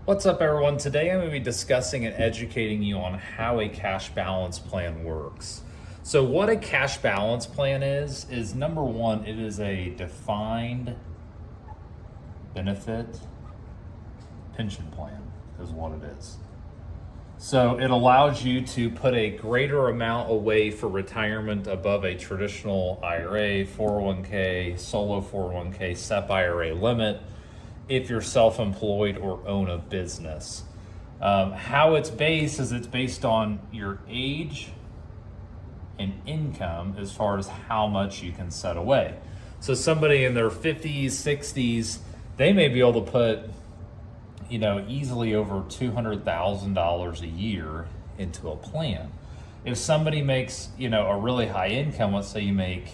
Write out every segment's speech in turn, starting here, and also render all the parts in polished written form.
What's up, everyone? Today I'm going to be discussing and educating you on how a cash balance plan works. So what a cash balance plan is number one, it is a defined benefit pension plan is what it is. So it allows you to put a greater amount away for retirement above a traditional IRA, 401k, solo 401k, SEP IRA limit if you're self-employed or own a business. How it's based is it's based on your age and income as far as how much you can set away. So somebody in their 50s, 60s, they may be able to put, easily over $200,000 a year into a plan. If somebody makes, a really high income, let's say you make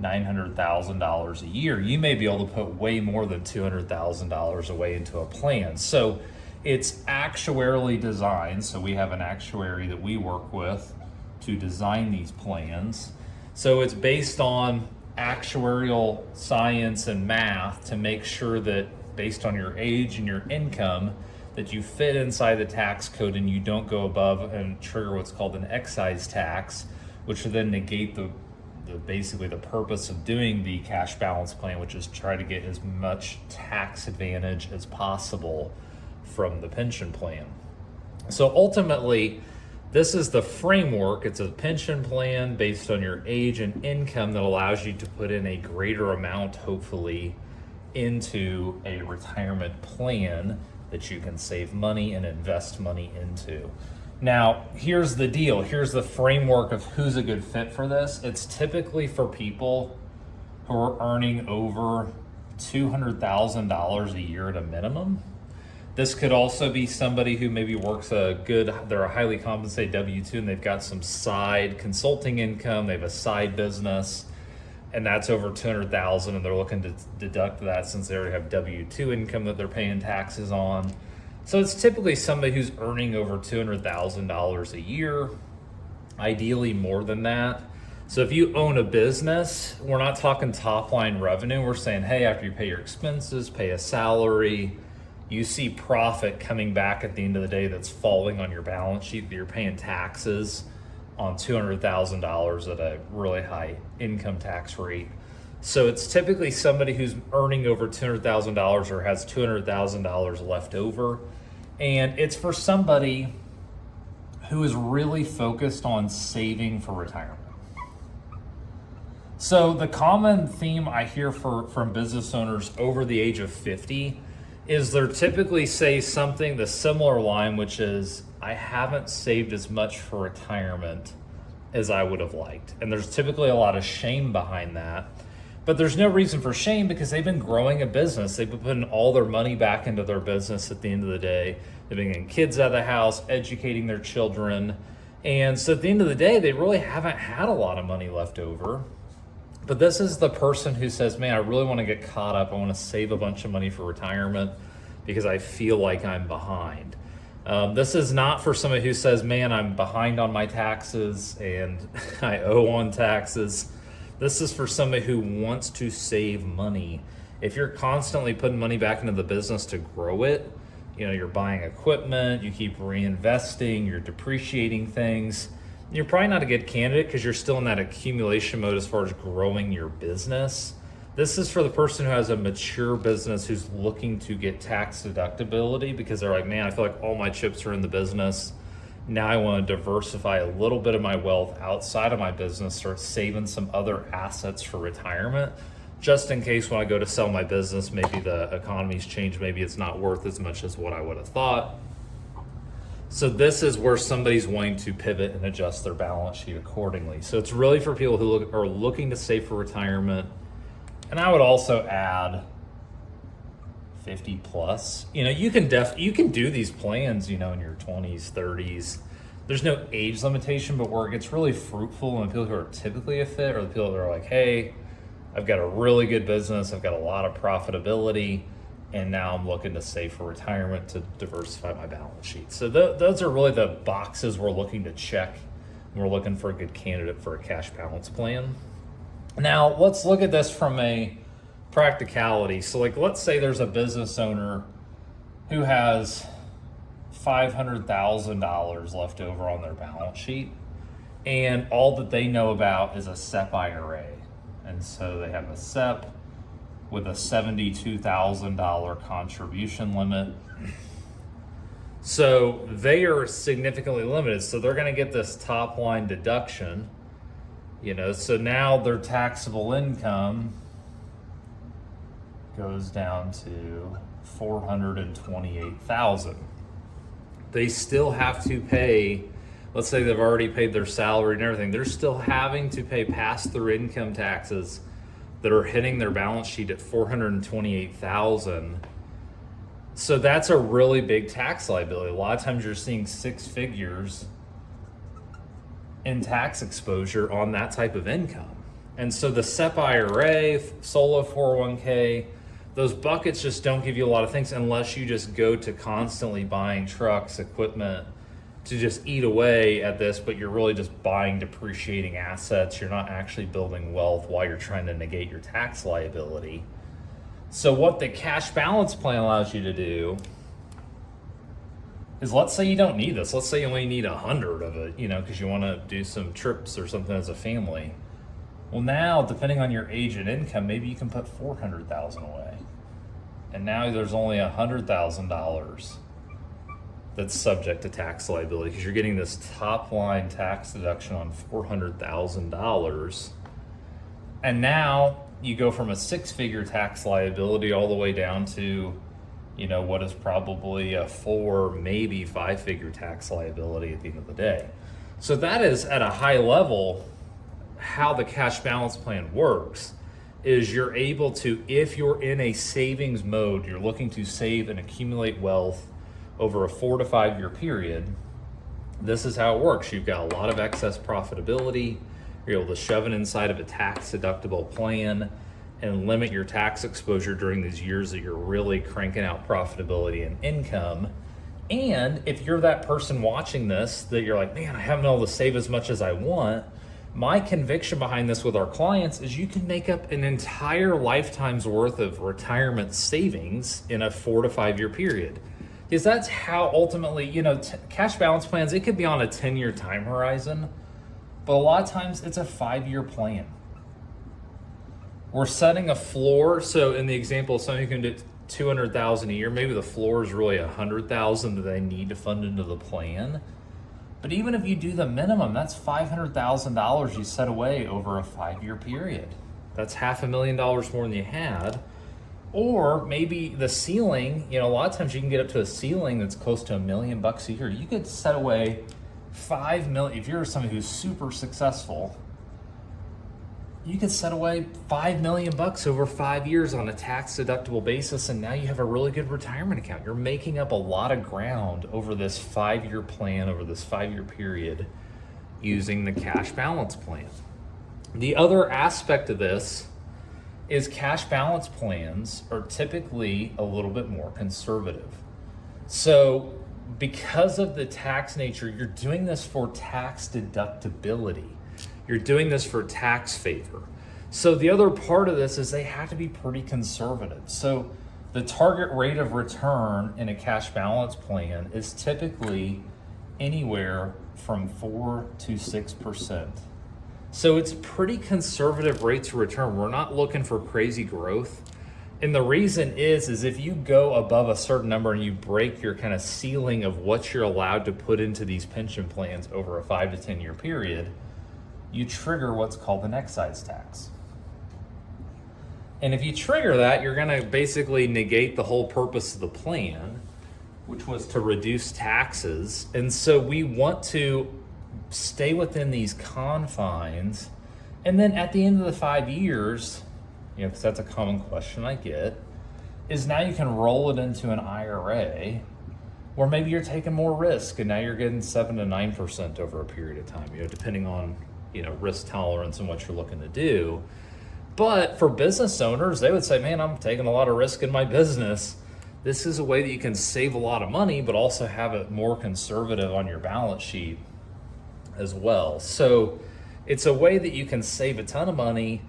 $900,000 a year, you may be able to put way more than $200,000 away into a plan. So it's actuarially designed. So we have an actuary that we work with to design these plans. So it's based on actuarial science and math to make sure that based on your age and your income that you fit inside the tax code and you don't go above and trigger what's called an excise tax, which will then negate basically the purpose of doing the cash balance plan, which is try to get as much tax advantage as possible from the pension plan. So ultimately, this is the framework. It's a pension plan based on your age and income that allows you to put in a greater amount, hopefully, into a retirement plan that you can save money and invest money into. Now, here's the deal. Here's the framework of who's a good fit for this. It's typically for people who are earning over $200,000 a year at a minimum. This could also be somebody who maybe works they're a highly compensated W-2 and they've got some side consulting income, they have a side business, and that's over $200,000 and they're looking to deduct that since they already have W-2 income that they're paying taxes on. So it's typically somebody who's earning over $200,000 a year, ideally more than that. So if you own a business, we're not talking top line revenue. We're saying, hey, after you pay your expenses, pay a salary, you see profit coming back at the end of the day that's falling on your balance sheet that you're paying taxes on $200,000 at a really high income tax rate. So it's typically somebody who's earning over $200,000 or has $200,000 left over. And it's for somebody who is really focused on saving for retirement. So the common theme I hear from business owners over the age of 50 is they're typically say something, the similar line, which is, I haven't saved as much for retirement as I would have liked. And there's typically a lot of shame behind that. But there's no reason for shame because they've been growing a business. They've been putting all their money back into their business at the end of the day. They've been getting kids out of the house, educating their children. And so at the end of the day, they really haven't had a lot of money left over. But this is the person who says, man, I really want to get caught up. I want to save a bunch of money for retirement because I feel like I'm behind. This is not for somebody who says, man, I'm behind on my taxes and I owe on taxes. This is for somebody who wants to save money. If you're constantly putting money back into the business to grow it, you're buying equipment, you keep reinvesting, you're depreciating things, you're probably not a good candidate because you're still in that accumulation mode as far as growing your business. This is for the person who has a mature business who's looking to get tax deductibility because they're like, man, I feel like all my chips are in the business. Now I want to diversify a little bit of my wealth outside of my business, start saving some other assets for retirement, just in case when I go to sell my business, maybe the economy's changed, maybe it's not worth as much as what I would have thought. So this is where somebody's wanting to pivot and adjust their balance sheet accordingly. So it's really for people who are looking to save for retirement. And I would also add 50 plus. You can do these plans, in your 20s, 30s. There's no age limitation, but where it gets really fruitful and people who are typically a fit are the people that are like, hey, I've got a really good business, I've got a lot of profitability, and now I'm looking to save for retirement to diversify my balance sheet. So those are really the boxes we're looking to check. We're looking for a good candidate for a cash balance plan. Now, let's look at this from a practicality. So let's say there's a business owner who has $500,000 left over on their balance sheet, and all that they know about is a SEP IRA. And so they have a SEP with a $72,000 contribution limit. So they are significantly limited. So they're going to get this top line deduction, so now their taxable income goes down to $428,000. They still have to pay, let's say they've already paid their salary and everything, they're still having to pay pass-through income taxes that are hitting their balance sheet at $428,000. So that's a really big tax liability. A lot of times you're seeing six figures in tax exposure on that type of income. And so the SEP IRA, Solo 401k, those buckets just don't give you a lot of things unless you just go to constantly buying trucks, equipment to just eat away at this, but you're really just buying depreciating assets. You're not actually building wealth while you're trying to negate your tax liability. So what the cash balance plan allows you to do is, let's say you don't need this. Let's say you only need 100 of it, because you want to do some trips or something as a family. Well, now, depending on your age and income, maybe you can put $400,000 away. And now there's only $100,000 that's subject to tax liability because you're getting this top line tax deduction on $400,000. And now you go from a six-figure tax liability all the way down to, what is probably a four, maybe five-figure tax liability at the end of the day. So that is, at a high level, how the cash balance plan works. Is you're able to, if you're in a savings mode, you're looking to save and accumulate wealth over a 4 to 5 year period, this is how it works. You've got a lot of excess profitability. You're able to shove it inside of a tax deductible plan and limit your tax exposure during these years that you're really cranking out profitability and income. And if you're that person watching this that you're like, man, I haven't been able to save as much as I want, my conviction behind this with our clients is you can make up an entire lifetime's worth of retirement savings in a 4 to 5 year period. Because that's how ultimately, cash balance plans, it could be on a 10-year time horizon, but a lot of times it's a 5-year plan. We're setting a floor. So in the example, somebody can do $200,000 a year. Maybe the floor is really $100,000 that they need to fund into the plan. But even if you do the minimum, that's $500,000 you set away over a 5-year period. That's $500,000 more than you had. Or maybe the ceiling, a lot of times you can get up to a ceiling that's close to $1 million a year. You could set away $5 million. If you're somebody who's super successful, you could set away $5 million over 5 years on a tax deductible basis, and now you have a really good retirement account. You're making up a lot of ground over this 5-year plan, over this 5-year period, using the cash balance plan. The other aspect of this is cash balance plans are typically a little bit more conservative. So because of the tax nature, you're doing this for tax deductibility. You're doing this for tax favor. So the other part of this is they have to be pretty conservative. So the target rate of return in a cash balance plan is typically anywhere from 4 to 6%. So it's pretty conservative rates of return. We're not looking for crazy growth. And the reason is if you go above a certain number and you break your kind of ceiling of what you're allowed to put into these pension plans over a 5 to 10 year period, you trigger what's called an excise tax. And if you trigger that, you're going to basically negate the whole purpose of the plan, which was to reduce taxes. And so we want to stay within these confines. And then at the end of the 5 years, because that's a common question I get, is now you can roll it into an IRA where maybe you're taking more risk and now you're getting 7 to 9% over a period of time, depending on, risk tolerance and what you're looking to do. But for business owners, they would say, man, I'm taking a lot of risk in my business. This is a way that you can save a lot of money, but also have it more conservative on your balance sheet as well. So it's a way that you can save a ton of money.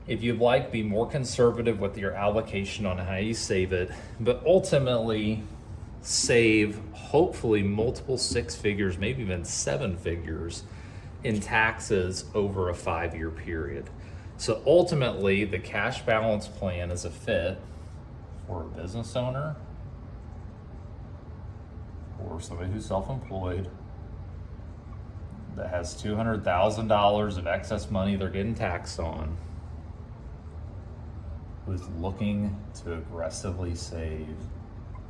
If you'd like, be more conservative with your allocation on how you save it. But ultimately, save hopefully multiple six figures, maybe even seven figures in taxes over a 5-year period. So ultimately, the cash balance plan is a fit for a business owner or somebody who's self-employed that has $200,000 of excess money they're getting taxed on, who's looking to aggressively save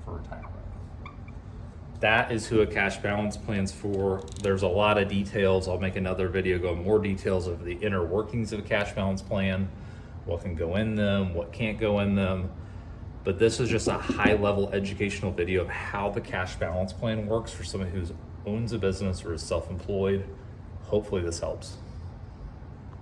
for retirement. That is who a cash balance plan's for. There's a lot of details. I'll make another video going more details of the inner workings of a cash balance plan, what can go in them, what can't go in them. But this is just a high level educational video of how the cash balance plan works for somebody who owns a business or is self-employed. Hopefully this helps.